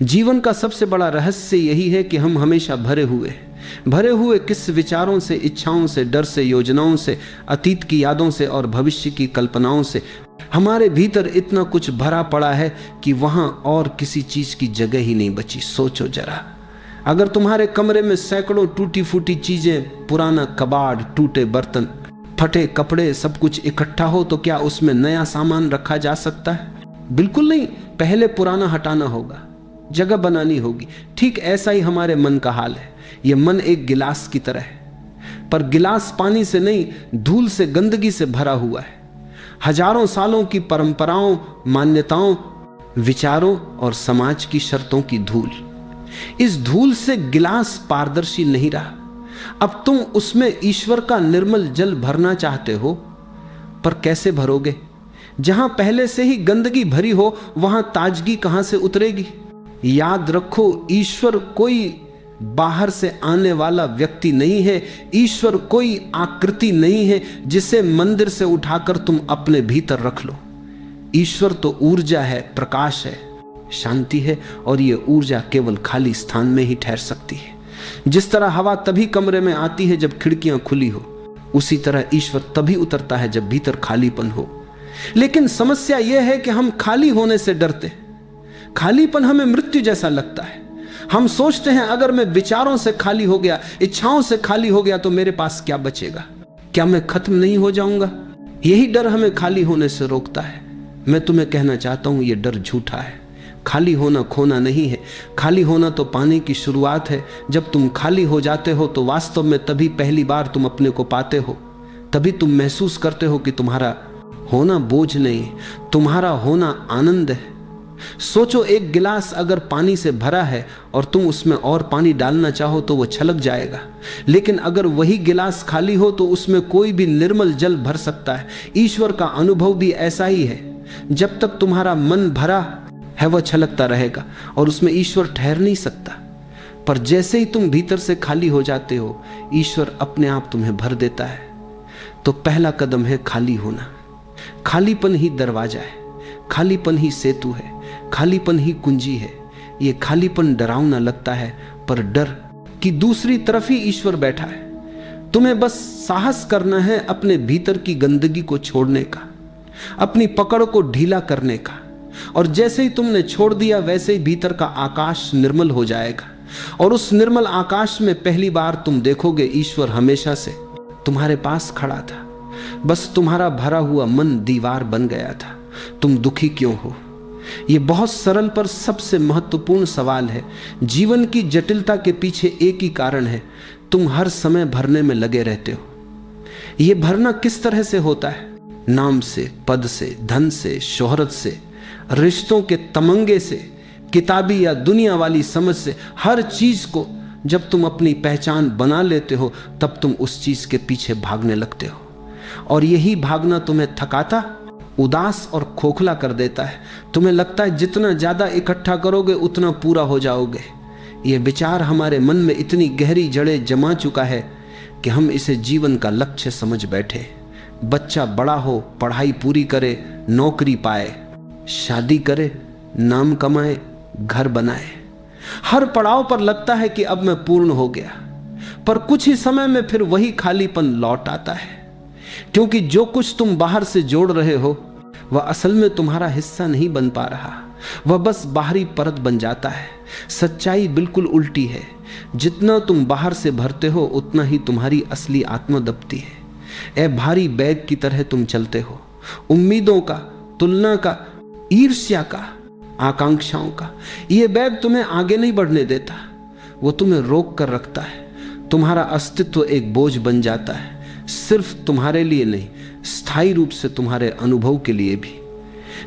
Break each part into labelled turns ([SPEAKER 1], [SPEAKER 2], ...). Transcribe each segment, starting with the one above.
[SPEAKER 1] जीवन का सबसे बड़ा रहस्य यही है कि हम हमेशा भरे हुए किस विचारों से, इच्छाओं से, डर से, योजनाओं से, अतीत की यादों से और भविष्य की कल्पनाओं से। हमारे भीतर इतना कुछ भरा पड़ा है कि वहां और किसी चीज की जगह ही नहीं बची। सोचो जरा, अगर तुम्हारे कमरे में सैकड़ों टूटी फूटी चीजें, पुराना कबाड़, टूटे बर्तन, फटे कपड़े, सब कुछ इकट्ठा हो तो क्या उसमें नया सामान रखा जा सकता है? बिल्कुल नहीं। पहले पुराना हटाना होगा, जगह बनानी होगी। ठीक ऐसा ही हमारे मन का हाल है। यह मन एक गिलास की तरह है, पर गिलास पानी से नहीं, धूल से, गंदगी से भरा हुआ है। हजारों सालों की परंपराओं, मान्यताओं, विचारों और समाज की शर्तों की धूल। इस धूल से गिलास पारदर्शी नहीं रहा। अब तुम उसमें ईश्वर का निर्मल जल भरना चाहते हो, पर कैसे भरोगे? जहां पहले से ही गंदगी भरी हो वहां ताजगी कहां से उतरेगी? याद रखो, ईश्वर कोई बाहर से आने वाला व्यक्ति नहीं है। ईश्वर कोई आकृति नहीं है जिसे मंदिर से उठाकर तुम अपने भीतर रख लो। ईश्वर तो ऊर्जा है, प्रकाश है, शांति है, और ये ऊर्जा केवल खाली स्थान में ही ठहर सकती है। जिस तरह हवा तभी कमरे में आती है जब खिड़कियां खुली हो, उसी तरह ईश्वर तभी उतरता है जब भीतर खालीपन हो। लेकिन समस्या यह है कि हम खाली होने से डरते। खालीपन हमें मृत्यु जैसा लगता है। हम सोचते हैं अगर मैं विचारों से खाली हो गया, इच्छाओं से खाली हो गया तो मेरे पास क्या बचेगा? क्या मैं खत्म नहीं हो जाऊंगा? यही डर हमें खाली होने से रोकता है। मैं तुम्हें कहना चाहता हूं, यह डर झूठा है। खाली होना खोना नहीं है। खाली होना तो पाने की शुरुआत है। जब तुम खाली हो जाते हो तो वास्तव में तभी पहली बार तुम अपने को पाते हो। तभी तुम महसूस करते हो कि तुम्हारा होना बोझ नहीं, तुम्हारा होना आनंद है। सोचो, एक गिलास अगर पानी से भरा है और तुम उसमें और पानी डालना चाहो तो वो छलक जाएगा। लेकिन अगर वही गिलास खाली हो तो उसमें कोई भी निर्मल जल भर सकता है। ईश्वर का अनुभव भी ऐसा ही है। जब तक तुम्हारा मन भरा है वह छलकता रहेगा और उसमें ईश्वर ठहर नहीं सकता। पर जैसे ही तुम भीतर से खाली हो जाते हो, ईश्वर अपने आप तुम्हें भर देता है। तो पहला कदम है खाली होना। खालीपन ही दरवाजा है, खालीपन ही सेतु है, खालीपन ही कुंजी है। ये खालीपन डरावना लगता है, पर डर की दूसरी तरफ ही ईश्वर बैठा है। तुम्हें बस साहस करना है अपने भीतर की गंदगी को छोड़ने का, अपनी पकड़ को ढीला करने का। और जैसे ही तुमने छोड़ दिया वैसे ही भीतर का आकाश निर्मल हो जाएगा। और उस निर्मल आकाश में पहली बार तुम देखोगे ईश्वर हमेशा से तुम्हारे पास खड़ा था। बस तुम्हारा भरा हुआ मन दीवार बन गया था। तुम दुखी क्यों हो? यह बहुत सरल पर सबसे महत्वपूर्ण सवाल है। जीवन की जटिलता के पीछे एक ही कारण है, तुम हर समय भरने में लगे रहते हो। यह भरना किस तरह से होता है? नाम से, पद से, धन से, शोहरत से, रिश्तों के तमंगे से, किताबी या दुनिया वाली समझ से। हर चीज को जब तुम अपनी पहचान बना लेते हो तब तुम उस चीज के पीछे भागने लगते हो। और यही भागना तुम्हें थकाता, उदास और खोखला कर देता है। तुम्हें लगता है जितना ज्यादा इकट्ठा करोगे उतना पूरा हो जाओगे। यह विचार हमारे मन में इतनी गहरी जड़ें जमा चुका है कि हम इसे जीवन का लक्ष्य समझ बैठे। बच्चा बड़ा हो, पढ़ाई पूरी करे, नौकरी पाए, शादी करे, नाम कमाए, घर बनाए। हर पड़ाव पर लगता है कि अब मैं पूर्ण हो गया, पर कुछ ही समय में फिर वही खालीपन लौट आता है। क्योंकि जो कुछ तुम बाहर से जोड़ रहे हो वह असल में तुम्हारा हिस्सा नहीं बन पा रहा, वह बस बाहरी परत बन जाता है। सच्चाई बिल्कुल उल्टी है। जितना तुम बाहर से भरते हो उतना ही तुम्हारी असली आत्मा दबती है। ए भारी बैग की तरह तुम चलते हो, उम्मीदों का, तुलना का, ईर्ष्या का, आकांक्षाओं का। यह बैग तुम्हें आगे नहीं बढ़ने देता, वो तुम्हें रोक कर रखता है। तुम्हारा अस्तित्व एक बोझ बन जाता है, सिर्फ तुम्हारे लिए नहीं, स्थायी रूप से तुम्हारे अनुभव के लिए भी।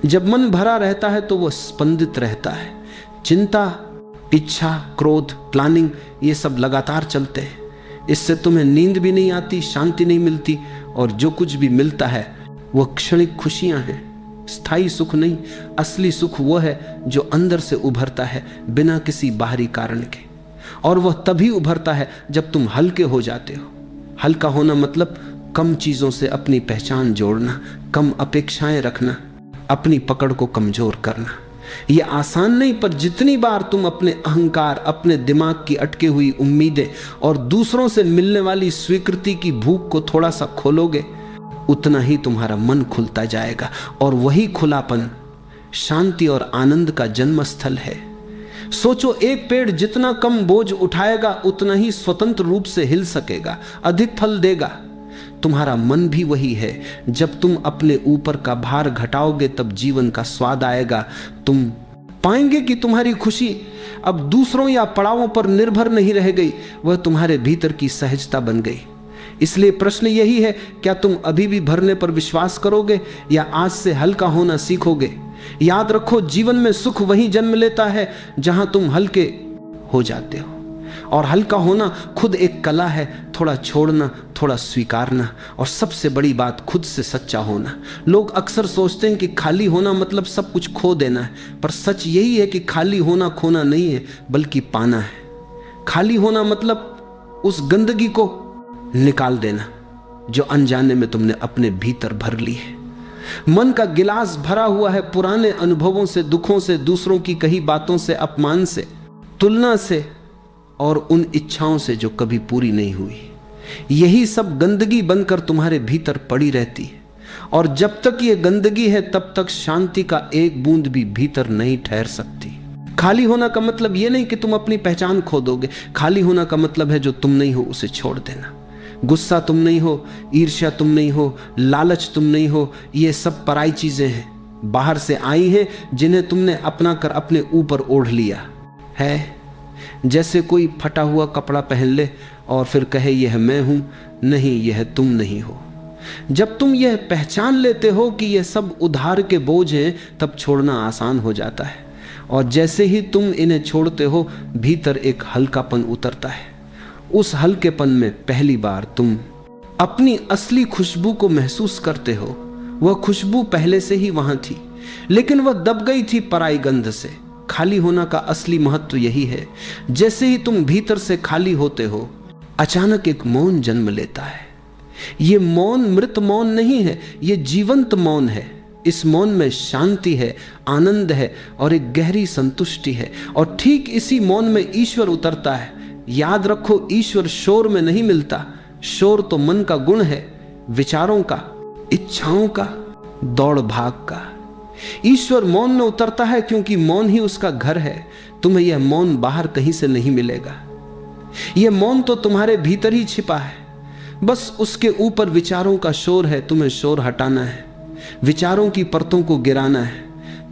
[SPEAKER 1] जब मन भरा रहता है तो वह स्पंदित रहता है। चिंता, इच्छा, क्रोध, प्लानिंग, ये सब लगातार चलते हैं। इससे तुम्हें नींद भी नहीं आती, शांति नहीं मिलती, और जो कुछ भी मिलता है वह क्षणिक खुशियां हैं, स्थायी सुख नहीं। असली सुख वह है जो अंदर से उभरता है बिना किसी बाहरी कारण के, और वह तभी उभरता है जब तुम हल्के हो जाते हो। हल्का होना मतलब कम चीजों से अपनी पहचान जोड़ना, कम अपेक्षाएं रखना, अपनी पकड़ को कमजोर करना। यह आसान नहीं, पर जितनी बार तुम अपने अहंकार, अपने दिमाग की अटके हुई उम्मीदें और दूसरों से मिलने वाली स्वीकृति की भूख को थोड़ा सा खोलोगे, उतना ही तुम्हारा मन खुलता जाएगा। और वही खुलापन शांति और आनंद का जन्म स्थल है। सोचो, एक पेड़ जितना कम बोझ उठाएगा उतना ही स्वतंत्र रूप से हिल सकेगा, अधिक फल देगा। तुम्हारा मन भी वही है। जब तुम अपने ऊपर का भार घटाओगे तब जीवन का स्वाद आएगा। तुम पाएंगे कि तुम्हारी खुशी अब दूसरों या पड़ावों पर निर्भर नहीं रह गई, वह तुम्हारे भीतर की सहजता बन गई। इसलिए प्रश्न यही है, क्या तुम अभी भी भरने पर विश्वास करोगे या आज से हल्का होना सीखोगे? याद रखो, जीवन में सुख वहीं जन्म लेता है जहां तुम हल्के हो जाते हो। और हल्का होना खुद एक कला है, थोड़ा छोड़ना, थोड़ा स्वीकारना, और सबसे बड़ी बात खुद से सच्चा होना। लोग अक्सर सोचते हैं कि खाली होना मतलब सब कुछ खो देना है, पर सच यही है कि खाली होना खोना नहीं है, बल्कि पाना है। खाली होना मतलब उस गंदगी को निकाल देना जो अनजाने में तुमने अपने भीतर भर ली है। मन का गिलास भरा हुआ है पुराने अनुभवों से, दुखों से, दूसरों की कही बातों से, अपमान से, तुलना से और उन इच्छाओं से जो कभी पूरी नहीं हुई। यही सब गंदगी बनकर तुम्हारे भीतर पड़ी रहती है। और जब तक ये गंदगी है तब तक शांति का एक बूंद भी भीतर नहीं ठहर सकती। खाली होना का मतलब ये नहीं कि तुम अपनी पहचान खो दोगे। खाली होना का मतलब है जो तुम नहीं हो उसे छोड़ देना। गुस्सा तुम नहीं हो, ईर्ष्या तुम नहीं हो, लालच तुम नहीं हो, ये सब पराई चीजें हैं, बाहर से आई हैं, जिन्हें तुमने अपना कर अपने ऊपर ओढ़ लिया है। जैसे कोई फटा हुआ कपड़ा पहन ले और फिर कहे यह मैं हूं। नहीं, यह तुम नहीं हो। जब तुम यह पहचान लेते हो कि यह सब उधार के बोझ हैं, तब छोड़ना आसान हो जाता है। और जैसे ही तुम इन्हें छोड़ते हो, भीतर एक हल्कापन उतरता है। उस हल्केपन में पहली बार तुम अपनी असली खुशबू को महसूस करते हो। वह खुशबू पहले से ही वहां थी, लेकिन वह दब गई थी पराई गंध से। खाली होना का असली महत्व यही है। जैसे ही तुम भीतर से खाली होते हो, अचानक एक मौन जन्म लेता है। यह मौन मृत मौन नहीं है, यह जीवंत मौन है। इस मौन में शांति है, आनंद है और एक गहरी संतुष्टि है। और ठीक इसी मौन में ईश्वर उतरता है। याद रखो, ईश्वर शोर में नहीं मिलता। शोर तो मन का गुण है, विचारों का, इच्छाओं का, दौड़ भाग का। ईश्वर मौन में उतरता है क्योंकि मौन ही उसका घर है। तुम्हें यह मौन बाहर कहीं से नहीं मिलेगा। यह मौन तो तुम्हारे भीतर ही छिपा है। बस उसके ऊपर विचारों का शोर है। तुम्हें शोर हटाना है, विचारों की परतों को गिराना है,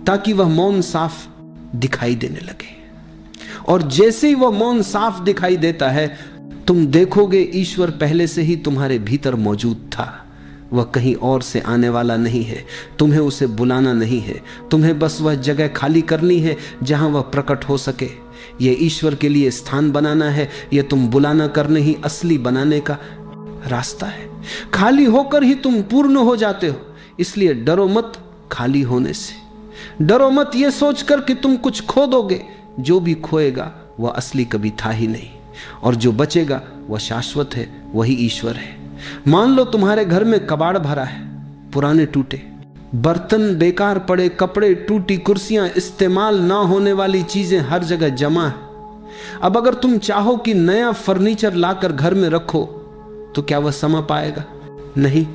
[SPEAKER 1] ताकि वह मौन साफ दिखाई देने लगे। और जैसे ही वह मौन साफ दिखाई देता है, तुम देखोगे ईश्वर पहले से ही तुम्हारे भीतर मौजूद था। वह कहीं और से आने वाला नहीं है, तुम्हें उसे बुलाना नहीं है। तुम्हें बस वह जगह खाली करनी है जहां वह प्रकट हो सके। यह ईश्वर के लिए स्थान बनाना है। यह तुम बुलाना करने ही असली बनाने का रास्ता है। खाली होकर ही तुम पूर्ण हो जाते हो। इसलिए डरो मत खाली होने से। डरो मत ये सोचकर कि तुम कुछ खो दोगे। जो भी खोएगा वह असली कभी था ही नहीं, और जो बचेगा वह शाश्वत है, वही ईश्वर है। मान लो तुम्हारे घर में कबाड़ भरा है, पुराने टूटे बर्तन, बेकार पड़े कपड़े, टूटी कुर्सियां, इस्तेमाल ना होने वाली चीजें हर जगह जमा है। अब अगर तुम चाहो कि नया फर्नीचर लाकर घर में रखो, तो क्या वह समा पाएगा? नहीं।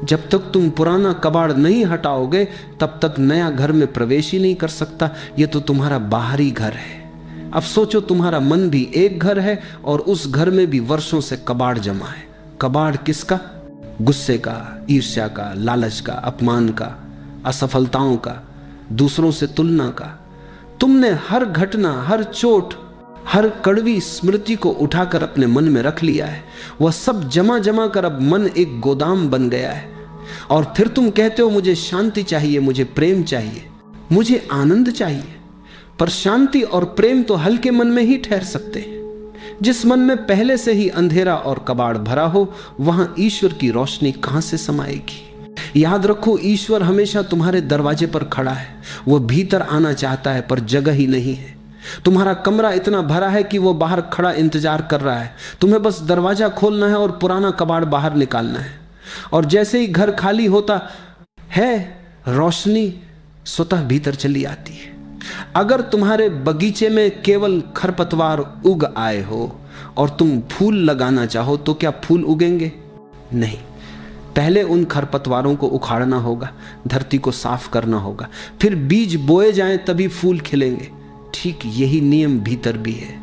[SPEAKER 1] जब तक तुम पुराना कबाड़ नहीं हटाओगे, तब तक नया घर में प्रवेश ही नहीं कर सकता। यह तो तुम्हारा बाहरी घर है। अब सोचो, तुम्हारा मन भी एक घर है और उस घर में भी वर्षों से कबाड़ जमा है। कबाड़ किसका? गुस्से का, ईर्ष्या का, लालच का, अपमान का, असफलताओं का, दूसरों से तुलना का। तुमने हर घटना, हर चोट, हर कड़वी स्मृति को उठाकर अपने मन में रख लिया है। वह सब जमा जमा कर अब मन एक गोदाम बन गया है। और फिर तुम कहते हो मुझे शांति चाहिए, मुझे प्रेम चाहिए, मुझे आनंद चाहिए। पर शांति और प्रेम तो हल्के मन में ही ठहर सकते हैं। जिस मन में पहले से ही अंधेरा और कबाड़ भरा हो, वहां ईश्वर की रोशनी कहां से समाएगी? याद रखो, ईश्वर हमेशा तुम्हारे दरवाजे पर खड़ा है। वह भीतर आना चाहता है, पर जगह ही नहीं है। तुम्हारा कमरा इतना भरा है कि वो बाहर खड़ा इंतजार कर रहा है। तुम्हें बस दरवाजा खोलना है और पुराना कबाड़ बाहर निकालना है। और जैसे ही घर खाली होता है, रोशनी स्वतः भीतर चली आती है। अगर तुम्हारे बगीचे में केवल खरपतवार उग आए हो और तुम फूल लगाना चाहो तो क्या फूल उगेंगे? नहीं। पहले उन खरपतवारों को उखाड़ना होगा, धरती को साफ करना होगा, फिर बीज बोए जाएं तभी फूल खिलेंगे। ठीक यही नियम भीतर भी है।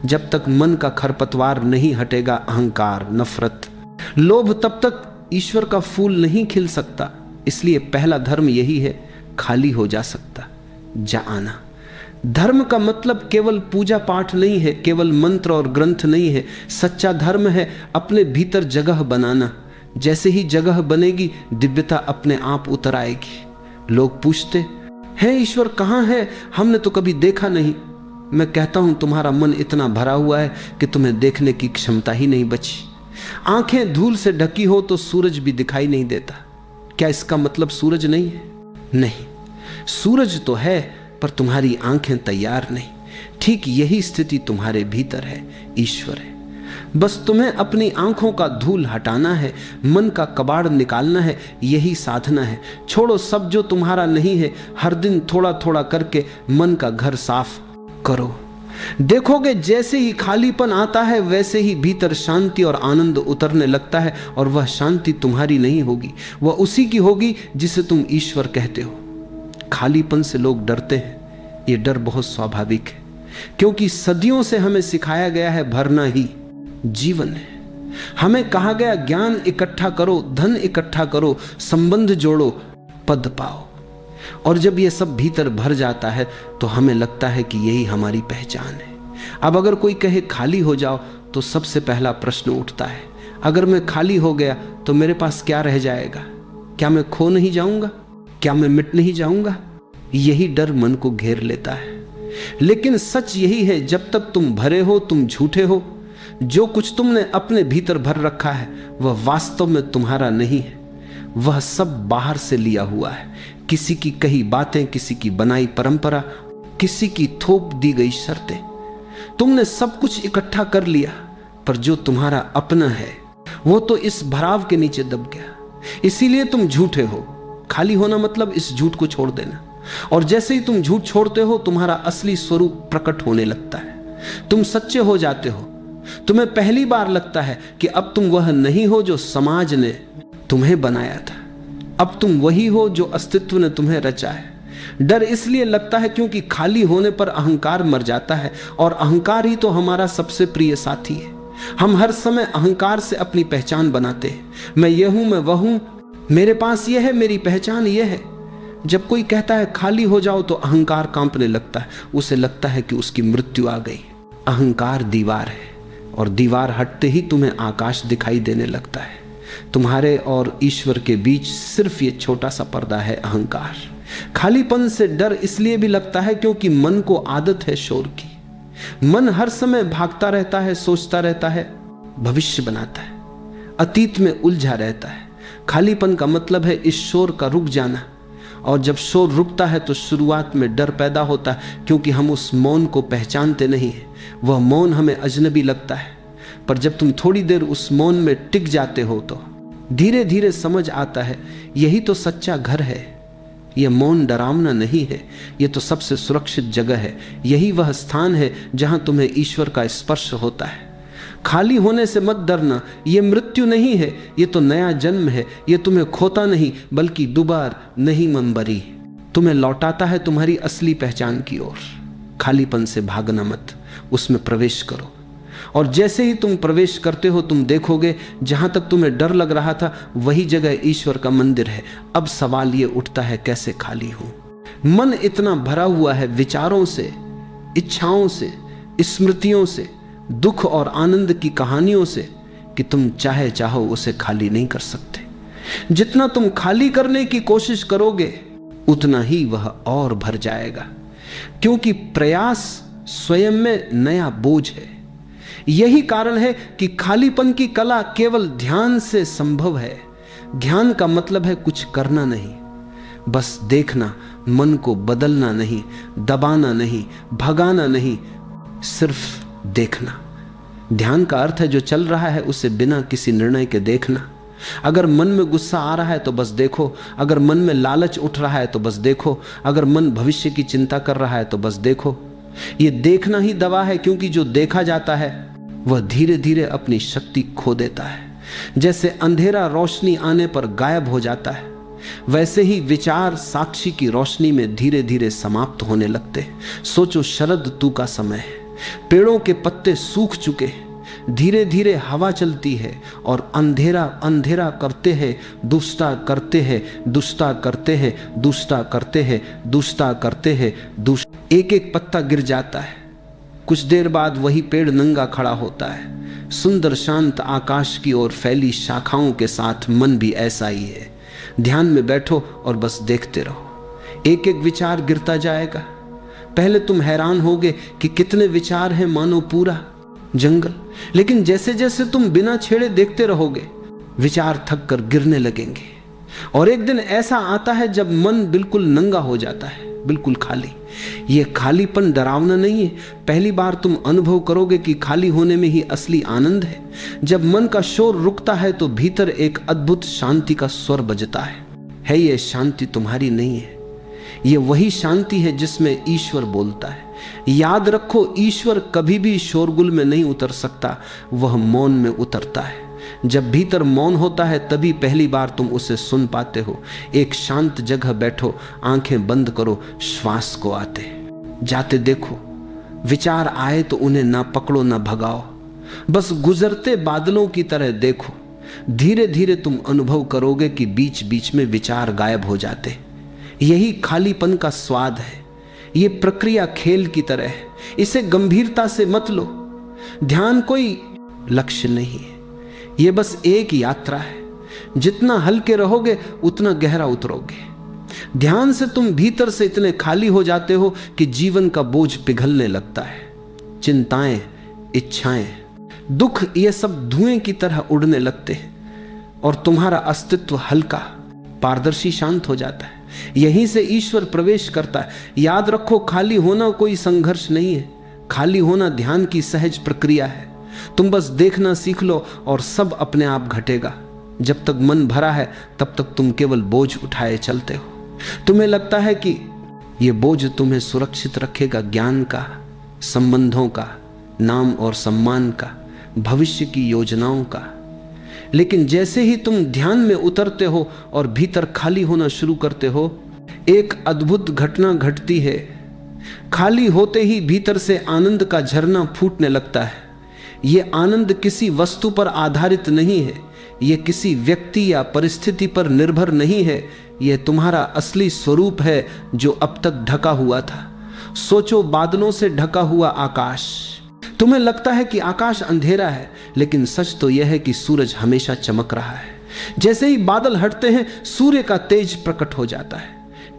[SPEAKER 1] जब तक मन का खरपतवार नहीं हटेगा, अहंकार, नफरत, लोभ, तब तक ईश्वर का फूल नहीं खिल सकता। इसलिए पहला धर्म यही है, खाली हो जा सकता जा आना। धर्म का मतलब केवल पूजा पाठ नहीं है, केवल मंत्र और ग्रंथ नहीं है। सच्चा धर्म है अपने भीतर जगह बनाना। जैसे ही जगह बनेगी, दिव्यता अपने आप उतर आएगी। लोग पूछते हैं, ईश्वर कहाँ है? हमने तो कभी देखा नहीं। मैं कहता हूं, तुम्हारा मन इतना भरा हुआ है कि तुम्हें देखने की क्षमता ही नहीं बची। आंखें धूल से ढकी हो तो सूरज भी दिखाई नहीं देता। क्या इसका मतलब सूरज नहीं है? नहीं, सूरज तो है, पर तुम्हारी आंखें तैयार नहीं। ठीक यही स्थिति तुम्हारे भीतर है, ईश्वर है। बस तुम्हें अपनी आंखों का धूल हटाना है, मन का कबाड़ निकालना है, यही साधना है। छोड़ो सब जो तुम्हारा नहीं है। हर दिन थोड़ा थोड़ा करके मन का घर साफ करो। देखोगे जैसे ही खालीपन आता है, वैसे ही भीतर शांति और आनंद उतरने लगता है। और वह शांति तुम्हारी नहीं होगी, वह उसी की होगी जिसे तुम ईश्वर कहते हो। खालीपन से लोग डरते हैं। यह डर बहुत स्वाभाविक है, क्योंकि सदियों से हमें सिखाया गया है भरना ही जीवन है। हमें कहा गया ज्ञान इकट्ठा करो, धन इकट्ठा करो, संबंध जोड़ो, पद पाओ। और जब यह सब भीतर भर जाता है तो हमें लगता है कि यही हमारी पहचान है। अब अगर कोई कहे खाली हो जाओ, तो सबसे पहला प्रश्न उठता है, अगर मैं खाली हो गया तो मेरे पास क्या रह जाएगा? क्या मैं खो नहीं जाऊंगा? क्या मैं मिट नहीं जाऊंगा? यही डर मन को घेर लेता है। लेकिन सच यही है, जब तक तुम भरे हो, तुम झूठे हो। जो कुछ तुमने अपने भीतर भर रखा है वह वास्तव में तुम्हारा नहीं है। वह सब बाहर से लिया हुआ है। किसी की कही बातें, किसी की बनाई परंपरा, किसी की थोप दी गई शर्तें। तुमने सब कुछ इकट्ठा कर लिया, पर जो तुम्हारा अपना है वो तो इस भराव के नीचे दब गया। इसीलिए तुम झूठे हो। खाली होना मतलब इस झूठ को छोड़ देना। और जैसे ही तुम झूठ छोड़ते हो, तुम्हारा असली स्वरूप प्रकट होने लगता है। तुम सच्चे हो जाते हो। तुम्हें पहली बार लगता है कि अब तुम वह नहीं हो जो समाज ने तुम्हें बनाया था। अब तुम वही हो जो अस्तित्व ने तुम्हें रचा है। डर इसलिए लगता है क्योंकि खाली होने पर अहंकार मर जाता है, और अहंकार ही तो हमारा सबसे प्रिय साथी है। हम हर समय अहंकार से अपनी पहचान बनाते हैं। मैं ये हूं, मैं वह हूं, मेरे पास यह है, मेरी पहचान यह है। जब कोई कहता है खाली हो जाओ तो अहंकार कांपने लगता है। उसे लगता है कि उसकी मृत्यु आ गई। अहंकार दीवार है, और दीवार हटते ही तुम्हें आकाश दिखाई देने लगता है। तुम्हारे और ईश्वर के बीच सिर्फ ये छोटा सा पर्दा है, अहंकार। खालीपन से डर इसलिए भी लगता है क्योंकि मन को आदत है शोर की। मन हर समय भागता रहता है, सोचता रहता है, भविष्य बनाता है, अतीत में उलझा रहता है। खालीपन का मतलब है इस शोर का रुक जाना। और जब शोर रुकता है तो शुरुआत में डर पैदा होता है, क्योंकि हम उस मौन को पहचानते नहीं हैं। वह मौन हमें अजनबी लगता है। पर जब तुम थोड़ी देर उस मौन में टिक जाते हो तो धीरे धीरे समझ आता है, यही तो सच्चा घर है। यह मौन डरावना नहीं है, यह तो सबसे सुरक्षित जगह है। यही वह स्थान है जहां तुम्हें ईश्वर का स्पर्श होता है। खाली होने से मत डरना, यह मृत्यु नहीं है, यह तो नया जन्म है। यह तुम्हें खोता नहीं, बल्कि दुबार नहीं मंबरी, तुम्हें लौटाता है तुम्हारी असली पहचान की ओर। खालीपन से भागना मत, उसमें प्रवेश करो। और जैसे ही तुम प्रवेश करते हो, तुम देखोगे जहां तक तुम्हें डर लग रहा था वही जगह ईश्वर का मंदिर है। अब सवाल ये उठता है, कैसे खाली हूं? मन इतना भरा हुआ है विचारों से, इच्छाओं से, स्मृतियों से, दुख और आनंद की कहानियों से, कि तुम चाहे चाहो उसे खाली नहीं कर सकते। जितना तुम खाली करने की कोशिश करोगे, उतना ही वह और भर जाएगा, क्योंकि प्रयास स्वयं में नया बोझ है। यही कारण है कि खालीपन की कला केवल ध्यान से संभव है। ध्यान का मतलब है कुछ करना नहीं, बस देखना, मन को बदलना नहीं, दबाना नहीं, भगाना नहीं, सिर्फ देखना। ध्यान का अर्थ है जो चल रहा है उसे बिना किसी निर्णय के देखना। अगर मन में गुस्सा आ रहा है तो बस देखो, अगर मन में लालच उठ रहा है तो बस देखो, अगर मन भविष्य की चिंता कर रहा है तो बस देखो। ये देखना ही दवा है, क्योंकि जो देखा जाता है वह धीरे धीरे अपनी शक्ति खो देता है। जैसे अंधेरा रोशनी आने पर गायब हो जाता है, वैसे ही विचार साक्षी की रोशनी में धीरे धीरे समाप्त होने लगते। सोचो, शरद ऋतु का समय है, पेड़ों के पत्ते सूख चुके, धीरे धीरे हवा चलती है और अंधेरा अंधेरा करते हैं, दुष्टा करते हैं, दुष्टा करते हैं, दुष्टा करते हैं, दुष्टा करते हैं, एक एक पत्ता गिर जाता है। कुछ देर बाद वही पेड़ नंगा खड़ा होता है। सुंदर शांत आकाश की ओर फैली शाखाओं के साथ मन भी ऐसा ही है। ध्यान में बैठो और बस देखते रहो, एक एक विचार गिरता जाएगा। पहले तुम हैरान होगे कि कितने विचार हैं, मानो पूरा जंगल। लेकिन जैसे जैसे तुम बिना छेड़े देखते रहोगे, विचार थक कर गिरने लगेंगे। और एक दिन ऐसा आता है जब मन बिल्कुल नंगा हो जाता है, बिल्कुल खाली। ये खालीपन डरावना नहीं है। पहली बार तुम अनुभव करोगे कि खाली होने में ही असली आनंद है। जब मन का शोर रुकता है तो भीतर एक अद्भुत शांति का स्वर बजता है। ये शांति तुम्हारी नहीं है, ये वही शांति है जिसमें ईश्वर बोलता है। याद रखो, ईश्वर कभी भी शोरगुल में नहीं उतर सकता, वह मौन में उतरता है। जब भीतर मौन होता है तभी पहली बार तुम उसे सुन पाते हो। एक शांत जगह बैठो, आंखें बंद करो, श्वास को आते जाते देखो। विचार आए तो उन्हें ना पकड़ो ना भगाओ, बस गुजरते बादलों की तरह देखो। धीरे धीरे तुम अनुभव करोगे कि बीच बीच में विचार गायब हो जाते। यही खालीपन का स्वाद है। ये प्रक्रिया खेल की तरह है, इसे गंभीरता से मत लो। ध्यान कोई लक्ष्य नहीं है, ये बस एक यात्रा है। जितना हल्के रहोगे उतना गहरा उतरोगे। ध्यान से तुम भीतर से इतने खाली हो जाते हो कि जीवन का बोझ पिघलने लगता है। चिंताएं, इच्छाएं, दुख, ये सब धुएं की तरह उड़ने लगते हैं और तुम्हारा अस्तित्व हल्का, पारदर्शी, शांत हो जाता है। यहीं से ईश्वर प्रवेश करता है। याद रखो, खाली होना कोई संघर्ष नहीं है, खाली होना ध्यान की सहज प्रक्रिया है। तुम बस देखना सीख लो और सब अपने आप घटेगा। जब तक मन भरा है तब तक तुम केवल बोझ उठाए चलते हो। तुम्हें लगता है कि यह बोझ तुम्हें सुरक्षित रखेगा, ज्ञान का, संबंधों का, नाम और सम्मान का, भविष्य की योजनाओं का। लेकिन जैसे ही तुम ध्यान में उतरते हो और भीतर खाली होना शुरू करते हो, एक अद्भुत घटना घटती है। खाली होते ही भीतर से आनंद का झरना फूटने लगता है। ये आनंद किसी वस्तु पर आधारित नहीं है, ये किसी व्यक्ति या परिस्थिति पर निर्भर नहीं है, ये तुम्हारा असली स्वरूप है जो अब तक ढका हुआ था। सोचो, बादलों से ढका हुआ आकाश। तुम्हें लगता है कि आकाश अंधेरा है, लेकिन सच तो यह है कि सूरज हमेशा चमक रहा है। जैसे ही बादल हटते हैं, सूर्य का तेज प्रकट हो जाता है।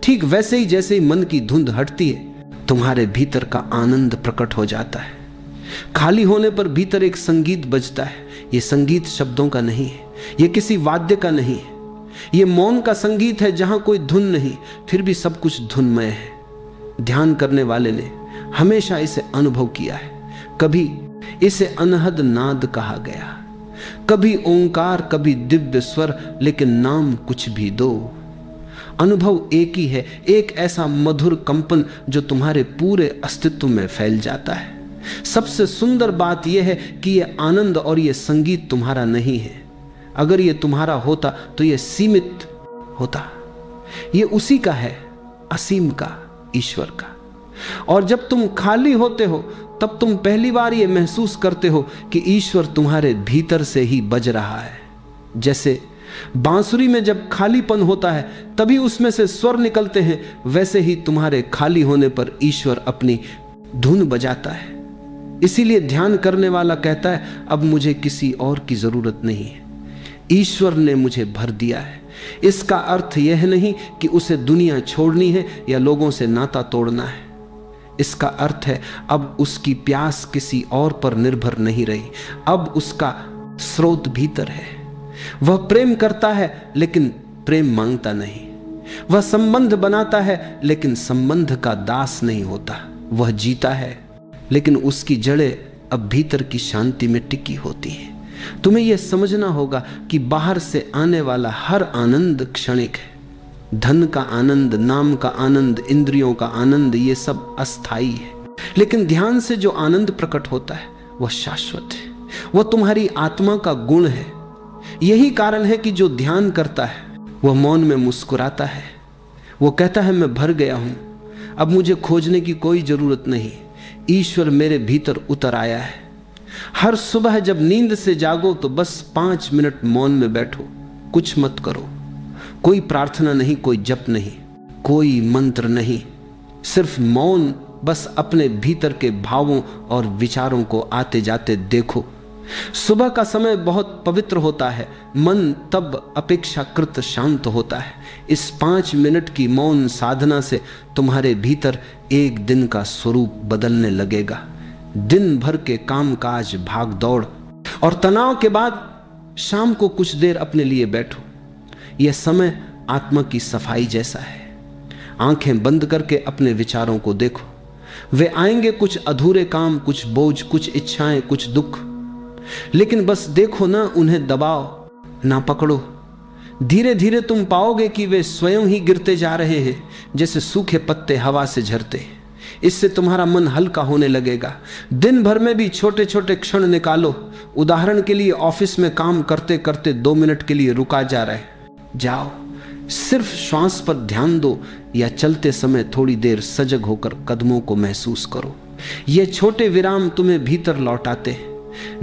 [SPEAKER 1] ठीक वैसे ही जैसे ही मन की धुंध हटती है, तुम्हारे भीतर का आनंद प्रकट हो जाता है। खाली होने पर भीतर एक संगीत बजता है। यह संगीत शब्दों का नहीं है, यह किसी वाद्य का नहीं है, यह मौन का संगीत है जहां कोई धुन नहीं, फिर भी सब कुछ धुनमय है। ध्यान करने वाले ने हमेशा इसे अनुभव किया है। कभी इसे अनहद नाद कहा गया, कभी ओंकार, कभी दिव्य स्वर, लेकिन नाम कुछ भी दो, अनुभव एक ही है। एक ऐसा मधुर कंपन जो तुम्हारे पूरे अस्तित्व में फैल जाता है। सबसे सुंदर बात यह है कि यह आनंद और यह संगीत तुम्हारा नहीं है। अगर यह तुम्हारा होता तो यह सीमित होता, यह उसी का है, असीम का, ईश्वर का। और जब तुम खाली होते हो तब तुम पहली बार यह महसूस करते हो कि ईश्वर तुम्हारे भीतर से ही बज रहा है। जैसे बांसुरी में जब खालीपन होता है तभी उसमें से स्वर निकलते हैं, वैसे ही तुम्हारे खाली होने पर ईश्वर अपनी धुन बजाता है। इसीलिए ध्यान करने वाला कहता है, अब मुझे किसी और की जरूरत नहीं है, ईश्वर ने मुझे भर दिया है। इसका अर्थ यह नहीं कि उसे दुनिया छोड़नी है या लोगों से नाता तोड़ना है। इसका अर्थ है अब उसकी प्यास किसी और पर निर्भर नहीं रही, अब उसका स्रोत भीतर है। वह प्रेम करता है लेकिन प्रेम मांगता नहीं, वह संबंध बनाता है लेकिन संबंध का दास नहीं होता। वह जीता है लेकिन उसकी जड़ें अब भीतर की शांति में टिकी होती हैं। तुम्हें यह समझना होगा कि बाहर से आने वाला हर आनंद क्षणिक है। धन का आनंद, नाम का आनंद, इंद्रियों का आनंद, ये सब अस्थाई है। लेकिन ध्यान से जो आनंद प्रकट होता है वह शाश्वत है, वह तुम्हारी आत्मा का गुण है। यही कारण है कि जो ध्यान करता है वह मौन में मुस्कुराता है। वो कहता है मैं भर गया हूं, अब मुझे खोजने की कोई जरूरत नहीं, ईश्वर मेरे भीतर उतर आया है। हर सुबह जब नींद से जागो तो बस 5 मिनट मौन में बैठो, कुछ मत करो, कोई प्रार्थना नहीं, कोई जप नहीं, कोई मंत्र नहीं, सिर्फ मौन। बस अपने भीतर के भावों और विचारों को आते जाते देखो। सुबह का समय बहुत पवित्र होता है, मन तब अपेक्षाकृत शांत होता है। इस 5 मिनट की मौन साधना से तुम्हारे भीतर एक दिन का स्वरूप बदलने लगेगा। दिन भर के कामकाज, भाग दौड़ और तनाव के बाद शाम को कुछ देर अपने लिए बैठो। यह समय आत्मा की सफाई जैसा है। आंखें बंद करके अपने विचारों को देखो। वे आएंगे, कुछ अधूरे काम, कुछ बोझ, कुछ इच्छाएं, कुछ दुख, लेकिन बस देखो ना, उन्हें दबाओ ना पकड़ो। धीरे धीरे तुम पाओगे कि वे स्वयं ही गिरते जा रहे हैं, जैसे सूखे पत्ते हवा से झरते। इससे तुम्हारा मन हल्का होने लगेगा। दिन भर में भी छोटे छोटे क्षण निकालो। उदाहरण के लिए ऑफिस में काम करते करते 2 मिनट के लिए रुका जा रहा है, जाओ, सिर्फ श्वास पर ध्यान दो, या चलते समय थोड़ी देर सजग होकर कदमों को महसूस करो। ये छोटे विराम तुम्हें भीतर लौटाते हैं।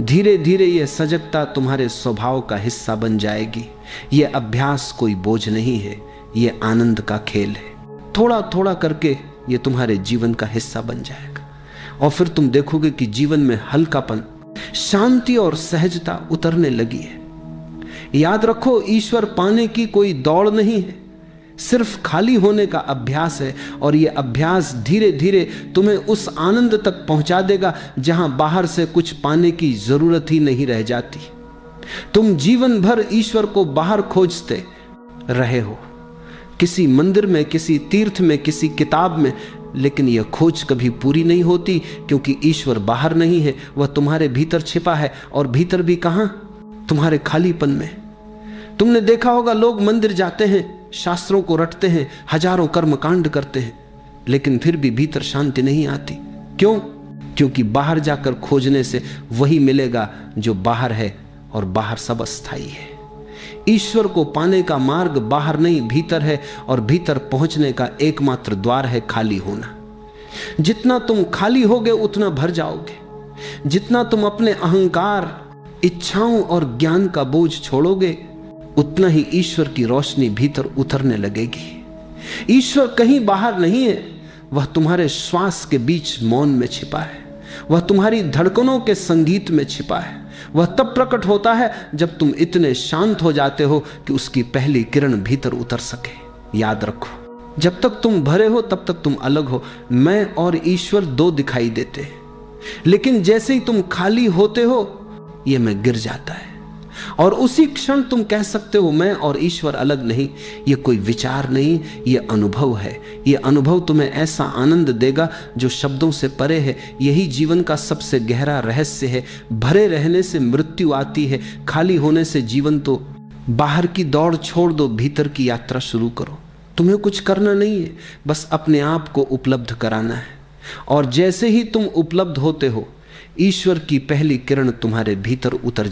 [SPEAKER 1] धीरे धीरे यह सजगता तुम्हारे स्वभाव का हिस्सा बन जाएगी। यह अभ्यास कोई बोझ नहीं है, यह आनंद का खेल है। थोड़ा थोड़ा करके यह तुम्हारे जीवन का हिस्सा बन जाएगा और फिर तुम देखोगे कि जीवन में हल्कापन, शांति और सहजता उतरने लगी है। याद रखो, ईश्वर पाने की कोई दौड़ नहीं है, सिर्फ खाली होने का अभ्यास है। और यह अभ्यास धीरे धीरे तुम्हें उस आनंद तक पहुंचा देगा जहां बाहर से कुछ पाने की जरूरत ही नहीं रह जाती। तुम जीवन भर ईश्वर को बाहर खोजते रहे हो, किसी मंदिर में, किसी तीर्थ में, किसी किताब में, लेकिन यह खोज कभी पूरी नहीं होती, क्योंकि ईश्वर बाहर नहीं है, वह तुम्हारे भीतर छिपा है। और भीतर भी कहां? तुम्हारे खालीपन में। तुमने देखा होगा, लोग मंदिर जाते हैं, शास्त्रों को रटते हैं, हजारों कर्मकांड करते हैं, लेकिन फिर भी भीतर शांति नहीं आती। क्यों? क्योंकि बाहर जाकर खोजने से वही मिलेगा जो बाहर है, और बाहर सब अस्थाई है। ईश्वर को पाने का मार्ग बाहर नहीं, भीतर है, और भीतर पहुंचने का एकमात्र द्वार है खाली होना। जितना तुम खाली होगे उतना भर जाओगे। जितना तुम अपने अहंकार, इच्छाओं और ज्ञान का बोझ छोड़ोगे, उतना ही ईश्वर की रोशनी भीतर उतरने लगेगी। ईश्वर कहीं बाहर नहीं है, वह तुम्हारे श्वास के बीच मौन में छिपा है, वह तुम्हारी धड़कनों के संगीत में छिपा है। वह तब प्रकट होता है जब तुम इतने शांत हो जाते हो कि उसकी पहली किरण भीतर उतर सके। याद रखो, जब तक तुम भरे हो तब तक तुम अलग हो। मैं और ईश्वर 2 दिखाई देते, लेकिन जैसे ही तुम खाली होते हो यह मैं गिर जाता है, और उसी क्षण तुम कह सकते हो मैं और ईश्वर अलग नहीं। यह कोई विचार नहीं, यह अनुभव है। यह अनुभव तुम्हें ऐसा आनंद देगा जो शब्दों से परे है। यही जीवन का सबसे गहरा रहस्य है। भरे रहने से मृत्यु आती है, खाली होने से जीवन। तो बाहर की दौड़ छोड़ दो, भीतर की यात्रा शुरू करो। तुम्हें कुछ करना नहीं है, बस अपने आप को उपलब्ध कराना है। और जैसे ही तुम उपलब्ध होते हो, ईश्वर की पहली किरण तुम्हारे भीतर उतर जाए।